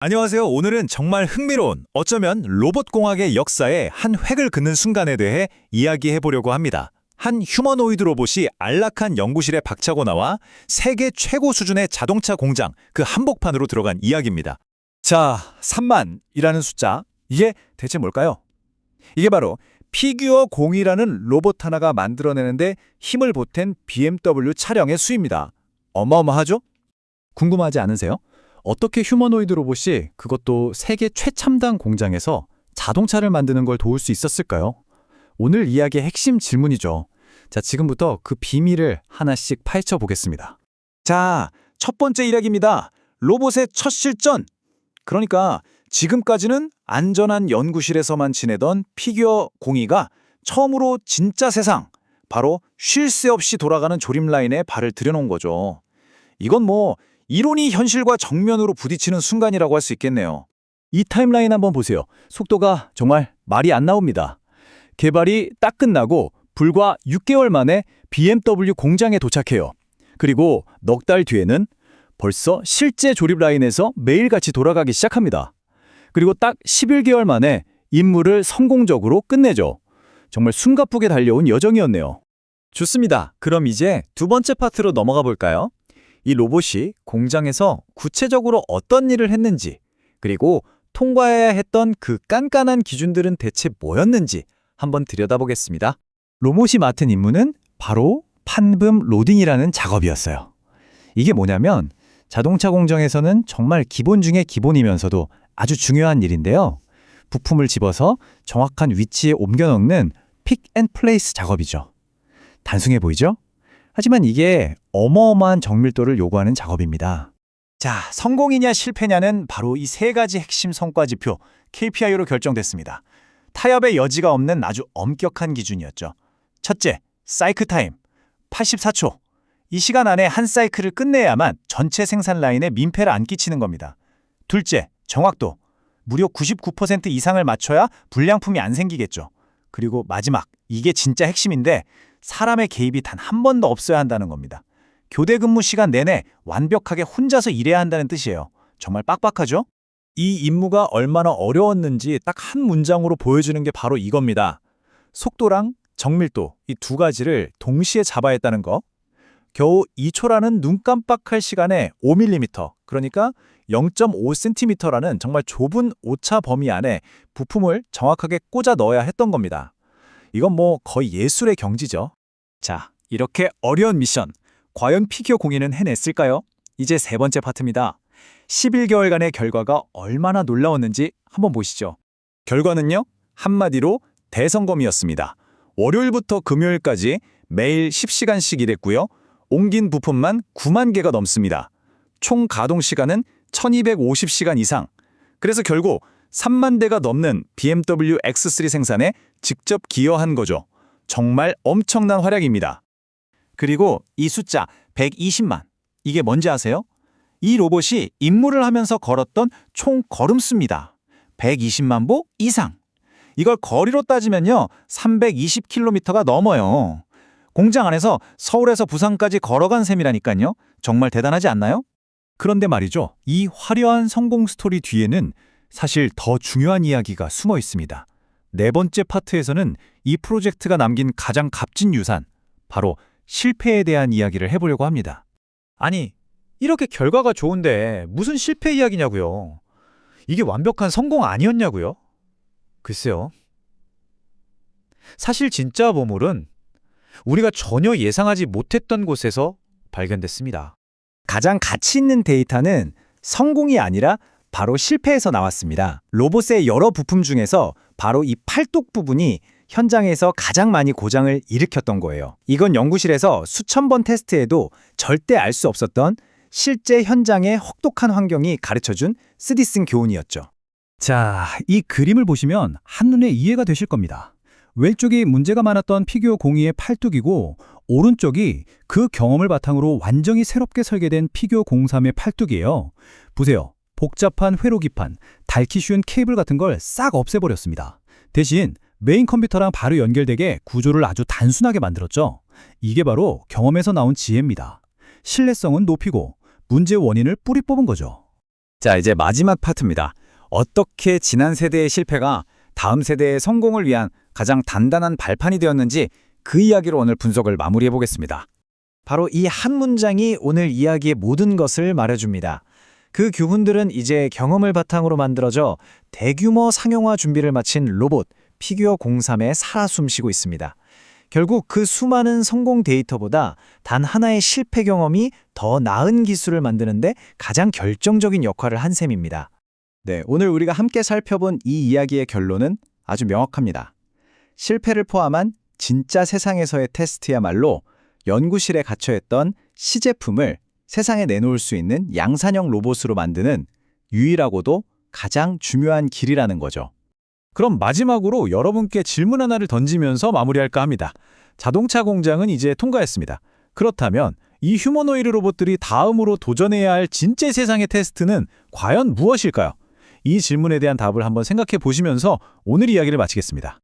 안녕하세요. 오늘은 정말 흥미로운 어쩌면 로봇공학의 역사의 한 획을 긋는 순간에 대해 이야기해 보려고 합니다. 한 휴머노이드 로봇이 안락한 연구실에 박차고 나와 세계 최고 수준의 자동차 공장 그 한복판으로 들어간 이야기입니다. 자, 3만이라는 숫자, 이게 대체 뭘까요? 이게 바로 피규어 공이라는 로봇 하나가 만들어내는데 힘을 보탠 BMW 차량의 수입니다. 어마어마하죠? 궁금하지 않으세요? 어떻게 휴머노이드 로봇이 그것도 세계 최첨단 공장에서 자동차를 만드는 걸 도울 수 있었을까요? 오늘 이야기의 핵심 질문이죠. 자, 지금부터 그 비밀을 하나씩 파헤쳐 보겠습니다. 자, 첫 번째 이야기입니다. 로봇의 첫 실전. 그러니까 지금까지는 안전한 연구실에서만 지내던 피규어 공이가 처음으로 진짜 세상, 바로 쉴 새 없이 돌아가는 조립 라인에 발을 들여놓은 거죠. 이건 이론이 현실과 정면으로 부딪히는 순간이라고 할 수 있겠네요. 이 타임라인 한번 보세요. 속도가 정말 말이 안 나옵니다. 개발이 딱 끝나고 불과 6개월 만에 BMW 공장에 도착해요. 그리고 넉 달 뒤에는 벌써 실제 조립 라인에서 매일같이 돌아가기 시작합니다. 그리고 딱 11개월 만에 임무를 성공적으로 끝내죠. 정말 숨가쁘게 달려온 여정이었네요. 좋습니다. 그럼 이제 두 번째 파트로 넘어가 볼까요? 이 로봇이 공장에서 구체적으로 어떤 일을 했는지, 그리고 통과해야 했던 그 깐깐한 기준들은 대체 뭐였는지 한번 들여다보겠습니다. 로봇이 맡은 임무는 바로 판금 로딩이라는 작업이었어요. 이게 뭐냐면 자동차 공정에서는 정말 기본 중에 기본이면서도 아주 중요한 일인데요. 부품을 집어서 정확한 위치에 옮겨 넣는 픽 앤 플레이스 작업이죠. 단순해 보이죠? 하지만 이게 어마어마한 정밀도를 요구하는 작업입니다. 자, 성공이냐 실패냐는 바로 이 세 가지 핵심 성과 지표 KPI로 결정됐습니다. 타협의 여지가 없는 아주 엄격한 기준이었죠. 첫째, 사이클 타임 84초. 이 시간 안에 한 사이클을 끝내야만 전체 생산 라인에 민폐를 안 끼치는 겁니다. 둘째, 정확도. 무려 99% 이상을 맞춰야 불량품이 안 생기겠죠. 그리고 마지막, 이게 진짜 핵심인데 사람의 개입이 단 한 번도 없어야 한다는 겁니다. 교대 근무 시간 내내 완벽하게 혼자서 일해야 한다는 뜻이에요. 정말 빡빡하죠? 이 임무가 얼마나 어려웠는지 딱 한 문장으로 보여주는 게 바로 이겁니다. 속도랑 정밀도, 이 두 가지를 동시에 잡아야 했다는 거. 겨우 2초라는 눈 깜빡할 시간에 5mm, 그러니까 0.5cm라는 정말 좁은 오차 범위 안에 부품을 정확하게 꽂아 넣어야 했던 겁니다. 이건 거의 예술의 경지죠. 자, 이렇게 어려운 미션, 과연 피규어 공인은 해냈을까요? 이제 세 번째 파트입니다. 11개월간의 결과가 얼마나 놀라웠는지 한번 보시죠. 결과는요, 한마디로 대성검이었습니다. 월요일부터 금요일까지 매일 10시간씩 일했고요. 옮긴 부품만 9만 개가 넘습니다. 총 가동 시간은 1250시간 이상. 그래서 결국 3만 대가 넘는 BMW X3 생산에 직접 기여한 거죠. 정말 엄청난 활약입니다. 그리고 이 숫자 120만. 이게 뭔지 아세요? 이 로봇이 임무를 하면서 걸었던 총 걸음수입니다. 120만 보 이상. 이걸 거리로 따지면요, 320km가 넘어요. 공장 안에서 서울에서 부산까지 걸어간 셈이라니까요. 정말 대단하지 않나요? 그런데 말이죠. 이 화려한 성공 스토리 뒤에는 사실 더 중요한 이야기가 숨어 있습니다. 네 번째 파트에서는 이 프로젝트가 남긴 가장 값진 유산, 바로 실패에 대한 이야기를 해보려고 합니다. 아니, 이렇게 결과가 좋은데 무슨 실패 이야기냐고요? 이게 완벽한 성공 아니었냐고요? 글쎄요. 사실 진짜 보물은 우리가 전혀 예상하지 못했던 곳에서 발견됐습니다. 가장 가치 있는 데이터는 성공이 아니라 바로 실패에서 나왔습니다. 로봇의 여러 부품 중에서 바로 이 팔뚝 부분이 현장에서 가장 많이 고장을 일으켰던 거예요. 이건 연구실에서 수천 번 테스트해도 절대 알 수 없었던 실제 현장의 혹독한 환경이 가르쳐준 쓰디쓴 교훈이었죠. 자, 이 그림을 보시면 한눈에 이해가 되실 겁니다. 왼쪽이 문제가 많았던 피규어 공이의 팔뚝이고, 오른쪽이 그 경험을 바탕으로 완전히 새롭게 설계된 피규어 03의 팔뚝이에요. 보세요. 복잡한 회로기판, 닳기 쉬운 케이블 같은 걸 싹 없애버렸습니다. 대신 메인 컴퓨터랑 바로 연결되게 구조를 아주 단순하게 만들었죠. 이게 바로 경험에서 나온 지혜입니다. 신뢰성은 높이고 문제의 원인을 뿌리 뽑은 거죠. 자, 이제 마지막 파트입니다. 어떻게 지난 세대의 실패가 다음 세대의 성공을 위한 가장 단단한 발판이 되었는지 그 이야기로 오늘 분석을 마무리해 보겠습니다. 바로 이 한 문장이 오늘 이야기의 모든 것을 말해줍니다. 그 교훈들은 이제 경험을 바탕으로 만들어져 대규모 상용화 준비를 마친 로봇 피규어 03에 살아 숨쉬고 있습니다. 결국 그 수많은 성공 데이터보다 단 하나의 실패 경험이 더 나은 기술을 만드는데 가장 결정적인 역할을 한 셈입니다. 네, 오늘 우리가 함께 살펴본 이 이야기의 결론은 아주 명확합니다. 실패를 포함한 진짜 세상에서의 테스트야말로 연구실에 갇혀있던 시제품을 세상에 내놓을 수 있는 양산형 로봇으로 만드는 유일하고도 가장 중요한 길이라는 거죠. 그럼 마지막으로 여러분께 질문 하나를 던지면서 마무리할까 합니다. 자동차 공장은 이제 통과했습니다. 그렇다면 이 휴머노이드 로봇들이 다음으로 도전해야 할 진짜 세상의 테스트는 과연 무엇일까요? 이 질문에 대한 답을 한번 생각해 보시면서 오늘 이야기를 마치겠습니다.